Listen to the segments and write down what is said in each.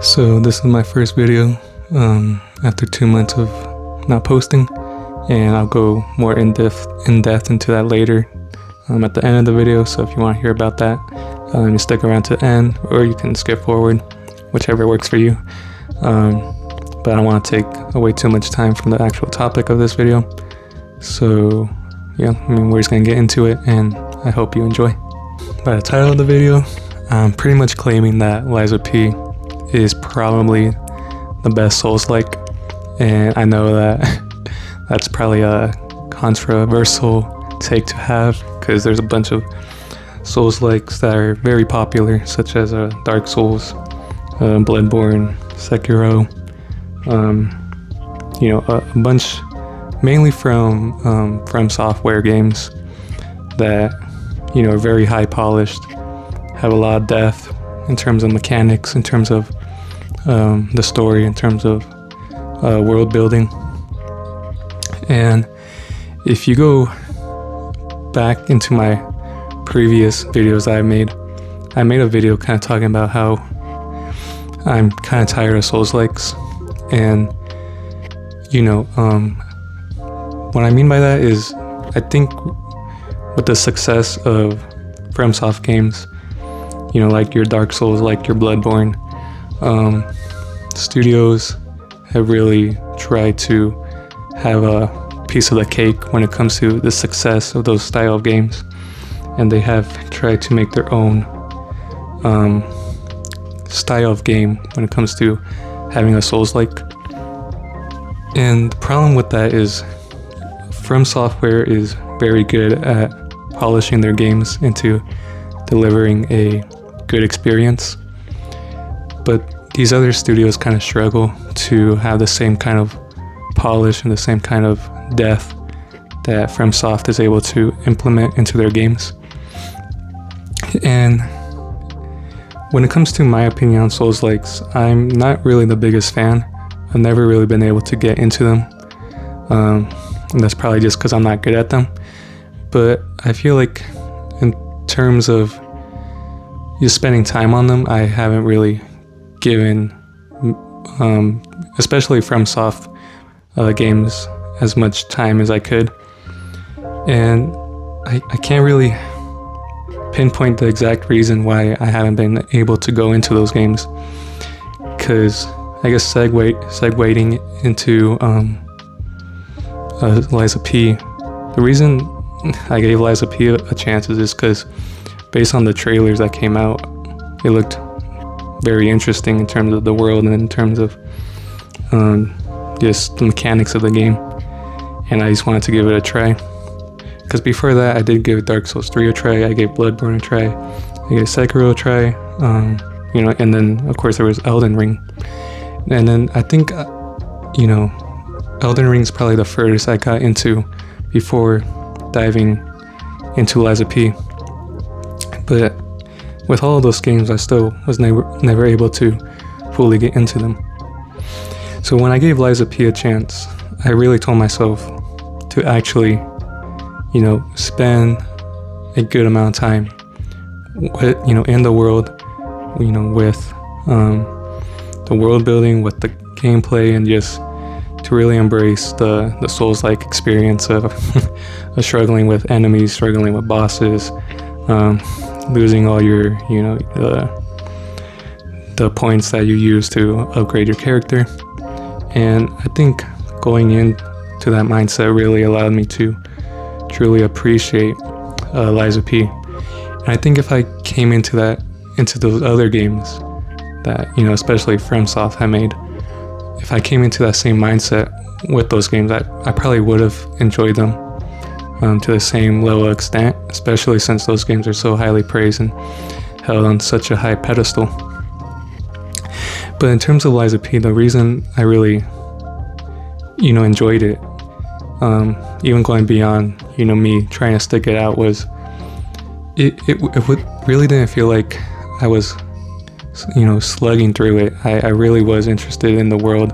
So this is my first video after 2 months of not posting, and I'll go more in depth into that later at the end of the video. So if you want to hear about that, you stick around to the end, or you can skip forward, whichever works for you. But I don't want to take away too much time from the actual topic of this video. So yeah, we're just gonna get into it, and I hope you enjoy. By the title of the video, I'm pretty much claiming that Lies of P is probably the best Souls-like, and I know that that's probably a controversial take to have, because there's a bunch of Souls-likes that are very popular, such as Dark Souls, Bloodborne, Sekiro, a bunch, mainly from software games that are very high polished, have a lot of depth in terms of mechanics, in terms of the story, in terms of world building. And if you go back into my previous videos I made a video kind of talking about how I'm kind of tired of Souls-likes, and what I mean by that is, I think with the success of FromSoft games, like your Dark Souls, like your Bloodborne, studios have really tried to have a piece of the cake when it comes to the success of those style of games, and they have tried to make their own style of game when it comes to having a Souls-like. And the problem with that is, From Software is very good at polishing their games into delivering a good experience, but these other studios kind of struggle to have the same kind of polish and the same kind of depth that FromSoft is able to implement into their games. And when it comes to my opinion on Souls-likes, I'm not really the biggest fan. I've never really been able to get into them, and that's probably just because I'm not good at them. But I feel like in terms of just spending time on them, I haven't really given, especially FromSoft games, as much time as I could. And I can't really pinpoint the exact reason why I haven't been able to go into those games, because I guess segueing into Lies of P, the reason I gave Lies of P a chance is just because, based on the trailers that came out, it looked very interesting in terms of the world and in terms of just the mechanics of the game, and I just wanted to give it a try. Because before that, I did give Dark Souls 3 a try, I gave Bloodborne a try, I gave Sekiro a try, and then of course there was Elden Ring. And then I think, Elden Ring is probably the furthest I got into before diving into Lies of P. But with all of those games, I still was never able to fully get into them. So when I gave Lies of P a chance, I really told myself to actually, spend a good amount of time with, in the world, with the world building, with the gameplay, and just to really embrace the Souls-like experience of struggling with enemies, struggling with bosses, losing all your, the points that you use to upgrade your character. And I think going into that mindset really allowed me to truly appreciate Lies of P. And I think if I came into those other games that, especially FromSoft had made, if I came into that same mindset with those games, I probably would have enjoyed them to the same level of extent, especially since those games are so highly praised and held on such a high pedestal. But in terms of Lies of P, the reason I really, enjoyed it, even going beyond, me trying to stick it out, was it really didn't feel like I was, slugging through it. I really was interested in the world,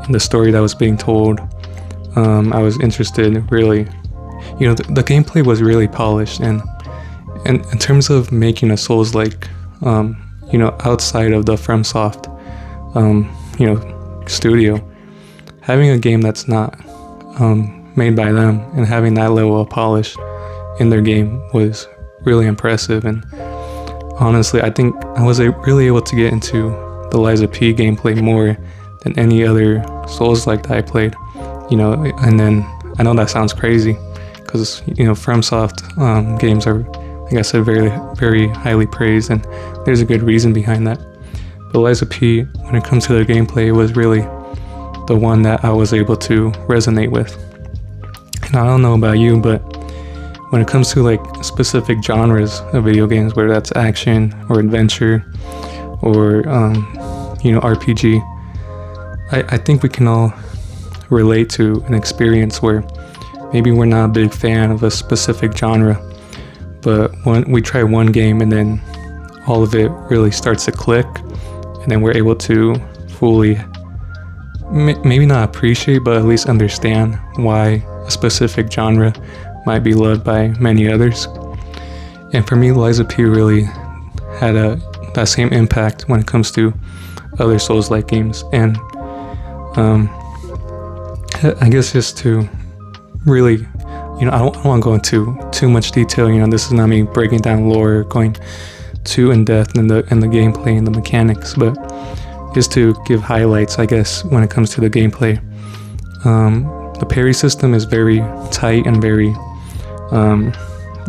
in the story that was being told. I was interested, really, the gameplay was really polished, and in terms of making a Souls-like, outside of the FromSoft studio. Having a game that's not made by them and having that level of polish in their game was really impressive. And honestly, I think I was really able to get into the Lies of P gameplay more than any other Souls-like that I played. And then I know that sounds crazy because FromSoft games are, like I said, very, very highly praised, and there's a good reason behind that. But Lies of P, when it comes to their gameplay, was really the one that I was able to resonate with. And I don't know about you, but when it comes to like specific genres of video games, whether that's action or adventure or RPG, I think we can all relate to an experience where maybe we're not a big fan of a specific genre, but when we try one game and then all of it really starts to click, and then we're able to fully maybe not appreciate, but at least understand why a specific genre might be loved by many others. And for me, Lies of P really had that same impact when it comes to other Souls-like games. And I guess just to really, I don't want to go into too much detail. This is not me breaking down lore, going too in depth in the gameplay and the mechanics, but just to give highlights, I guess, when it comes to the gameplay. The parry system is very tight and very,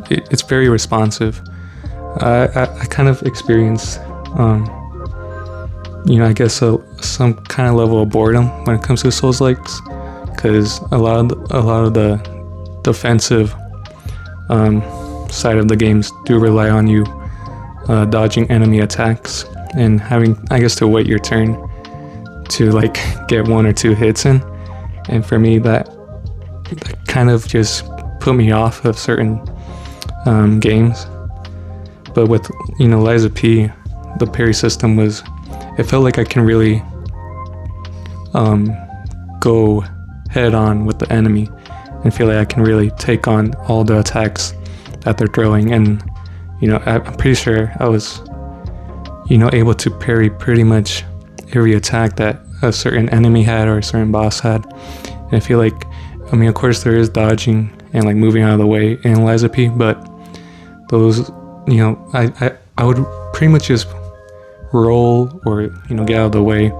it's very responsive. I kind of experienced, I guess some kind of level of boredom when it comes to Souls-likes, because a lot of the defensive side of the games do rely on you dodging enemy attacks and having, I guess, to wait your turn to like get one or two hits in. And for me, that kind of just put me off of certain games. But with Lies of P, the parry system it felt like I can really go head on with the enemy and feel like I can really take on all the attacks that they're throwing. And I'm pretty sure I was able to parry pretty much every attack that a certain enemy had or a certain boss had. And I feel like, of course there is dodging and like moving out of the way in Lies of P, but those, I would pretty much just roll or, get out of the way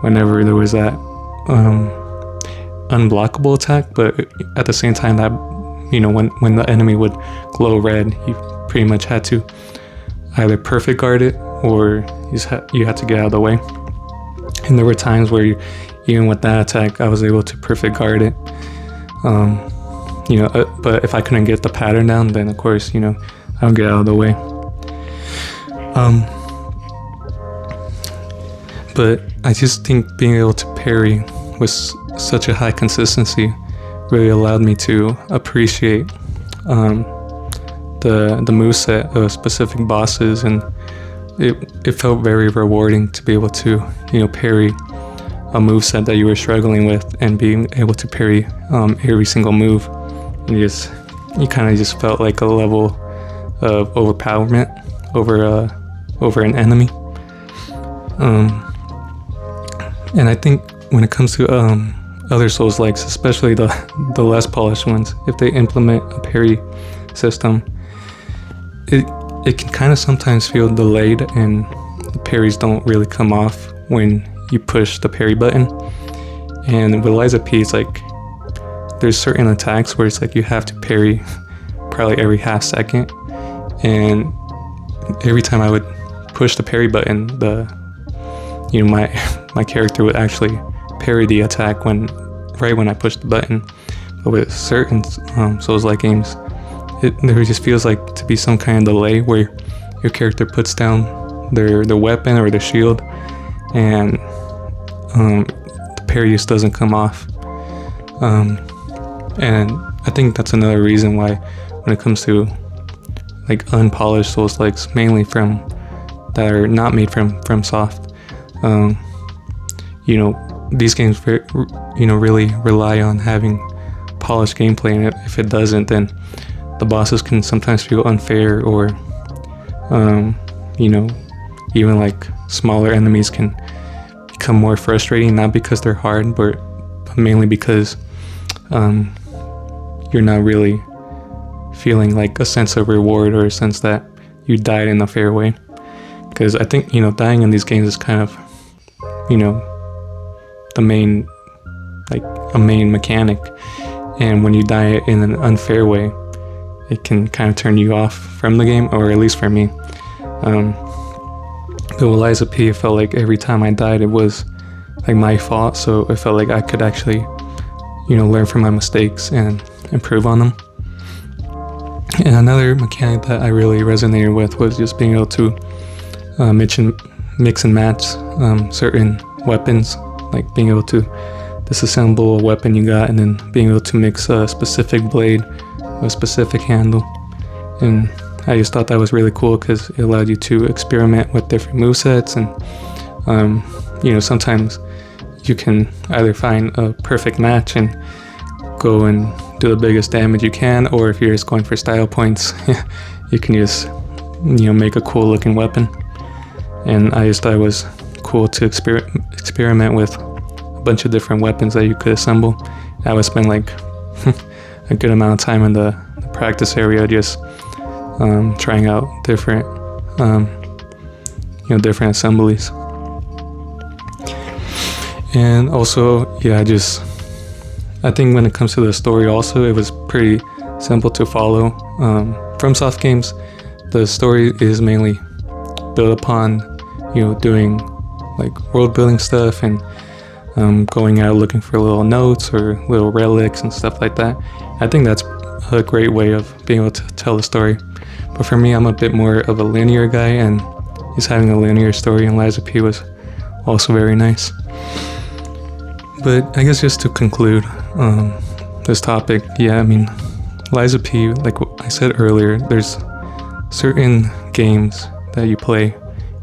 whenever there was that unblockable attack. But at the same time, that, when the enemy would glow red, you pretty much had to either perfect guard it or you had to get out of the way. And there were times where even with that attack, I was able to perfect guard it. But if I couldn't get the pattern down, then of course, I would get out of the way. But I just think being able to parry with such a high consistency really allowed me to appreciate the moveset of specific bosses, and it felt very rewarding to be able to parry a moveset that you were struggling with and being able to parry every single move. And you kind of just felt like a level of overpowerment over an enemy. And I think when it comes to other Souls-likes, especially the less polished ones, if they implement a parry system, it can kind of sometimes feel delayed and the parries don't really come off when you push the parry button. And with Lies of P, it's like there's certain attacks where it's like you have to parry probably every half second, and every time I would push the parry button, my character would actually parry the attack right when I pushed the button. But with certain Souls-like games, there just feels like to be some kind of delay where your character puts down their weapon or their shield, and the parry just doesn't come off. And I think that's another reason why when it comes to like unpolished Souls-likes, mainly that are not made from Soft, these games really rely on having polished gameplay, and if it doesn't, then the bosses can sometimes feel unfair, or even like smaller enemies can become more frustrating, not because they're hard, but mainly because you're not really feeling like a sense of reward or a sense that you died in a fair way. Because I think, dying in these games is kind of, the main, like a main mechanic. And when you die in an unfair way, it can kind of turn you off from the game, or at least for me. But with Lies of P, it felt like every time I died, it was like my fault. So it felt like I could actually, learn from my mistakes and improve on them. And another mechanic that I really resonated with was just being able to mix and match certain weapons, like being able to disassemble a weapon you got and then being able to mix a specific blade with a specific handle. And I just thought that was really cool because it allowed you to experiment with different movesets, and sometimes you can either find a perfect match and go and do the biggest damage you can, or if you're just going for style points, you can just make a cool looking weapon. And I just thought it was cool to experiment with a bunch of different weapons that you could assemble. I would spend like a good amount of time in the practice area just trying out different different assemblies. And also, I think when it comes to the story also, it was pretty simple to follow. FromSoft games, the story is mainly built upon doing like world building stuff and going out looking for little notes or little relics and stuff like that. I think that's a great way of being able to tell the story. But for me, I'm a bit more of a linear guy, and just having a linear story in Lies of P was also very nice. But I guess just to conclude this topic, Lies of P, like I said earlier, there's certain games that you play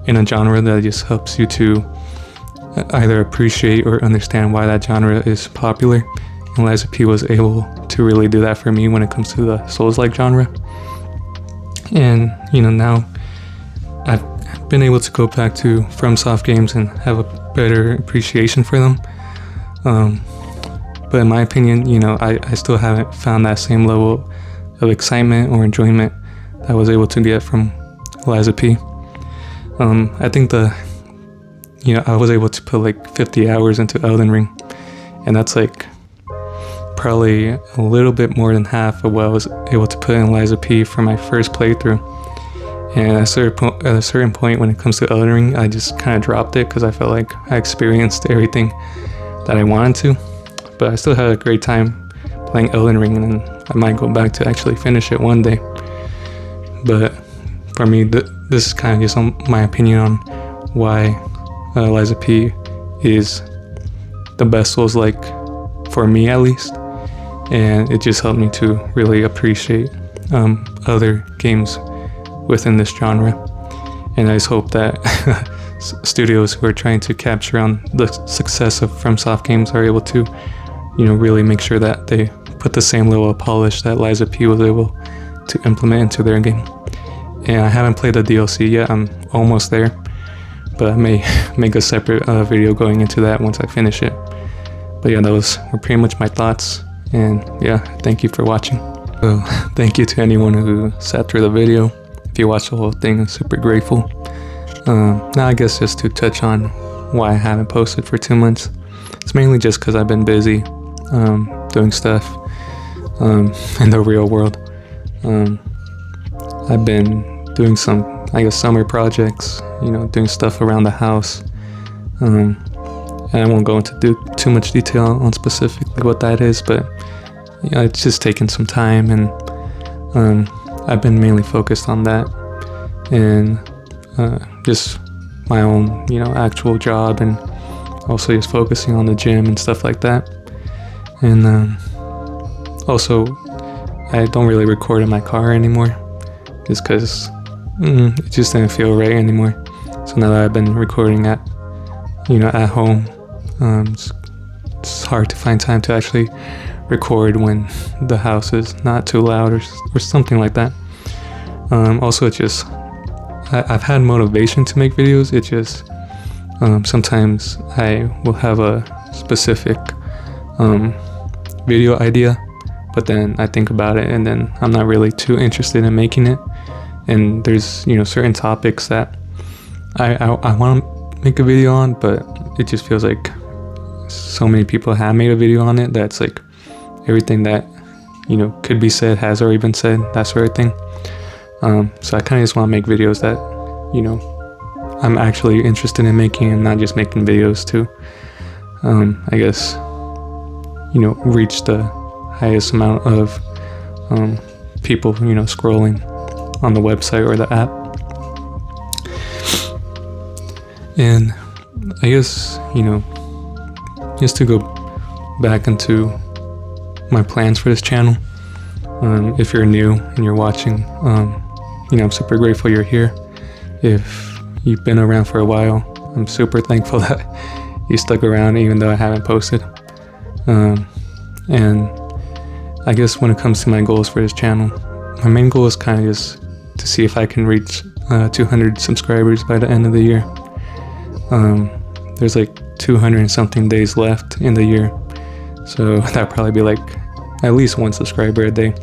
in a genre that just helps you to either appreciate or understand why that genre is popular. And Lies of P was able to really do that for me when it comes to the Souls-like genre. And now I've been able to go back to FromSoft games and have a better appreciation for them. But in my opinion, I still haven't found that same level of excitement or enjoyment that I was able to get from Lies of P. I think I was able to put like 50 hours into Elden Ring, and that's like probably a little bit more than half of what I was able to put in Lies of P for my first playthrough. And at a certain point when it comes to Elden Ring, I just kind of dropped it because I felt like I experienced everything that I wanted to. But I still had a great time playing Elden Ring, and I might go back to actually finish it one day. But for me, this is kind of just my opinion on why Lies of P is the best Souls-like, for me at least. And it just helped me to really appreciate other games within this genre. And I just hope that studios who are trying to capture on the success of FromSoft games are able to, really make sure that they put the same level of polish that Lies of P was able to implement into their game. And I haven't played the DLC yet. I'm almost there, but I may make a separate video going into that once I finish it. But yeah, those were pretty much my thoughts. And yeah, thank you for watching. So thank you to anyone who sat through the video. If you watched the whole thing, I'm super grateful. Now I guess just to touch on why I haven't posted for 2 months. It's mainly just because I've been busy doing stuff in the real world. I've been doing some, summer projects, doing stuff around the house. And I won't go into too much detail on specifically what that is, but it's just taken some time, and I've been mainly focused on that and just my own, actual job, and also just focusing on the gym and stuff like that. And also, I don't really record in my car anymore, just because it just didn't feel right anymore. So now that I've been recording at home, it's hard to find time to actually record when the house is not too loud or something like that. Also, it's just I've had motivation to make videos. It just Sometimes I will have a specific video idea, but then I think about it and then I'm not really too interested in making it. And there's, you know, certain topics that I want to make a video on, but it just feels like so many people have made a video on it that's like everything that, you know, could be said has already been said, that sort of thing. So I kind of just want to make videos that, you know, I'm actually interested in making and not just making videos to, I guess, you know, reach the highest amount of people, you know, scrolling on the website or the app. And I guess, you know, just to go back into my plans for this channel, if you're new and you're watching, you know, I'm super grateful you're here. If you've been around for a while, I'm super thankful that you stuck around even though I haven't posted. And I guess when it comes to my goals for this channel, my main goal is kind of just to see if I can reach 200 subscribers by the end of the year. There's like 200 and something days left in the year, so that'd probably be like at least 1 subscriber a day.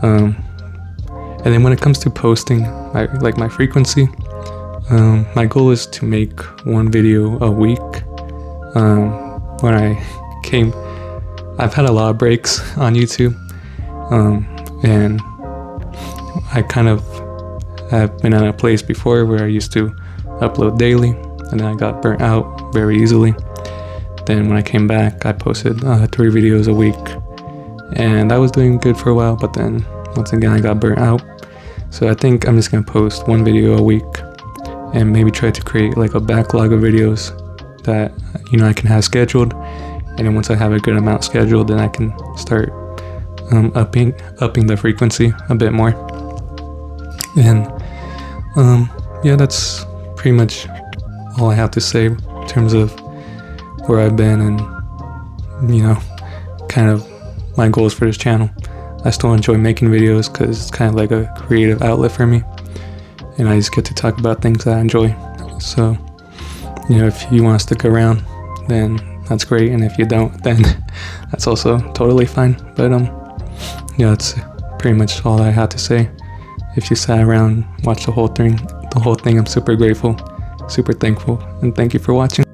And then when it comes to posting, my frequency, my goal is to make 1 video a week. When I've had a lot of breaks on YouTube, and I kind of have been at a place before where I used to upload daily, and then I got burnt out very easily. Then when I came back, I posted 3 videos a week, and I was doing good for a while, but then once again I got burnt out. So I think I'm just gonna post 1 video a week and maybe try to create like a backlog of videos that, you know, I can have scheduled, and then once I have a good amount scheduled, then I can start upping the frequency a bit more. And yeah, that's pretty much all I have to say in terms of where I've been and, you know, kind of my goals for this channel. I still enjoy making videos because it's kind of like a creative outlet for me, and I just get to talk about things that I enjoy. So, you know, if you want to stick around, then that's great, and if you don't, then that's also totally fine. But yeah, that's pretty much all I had to say. If you sat around, watched the whole thing, I'm super grateful, super thankful, and thank you for watching.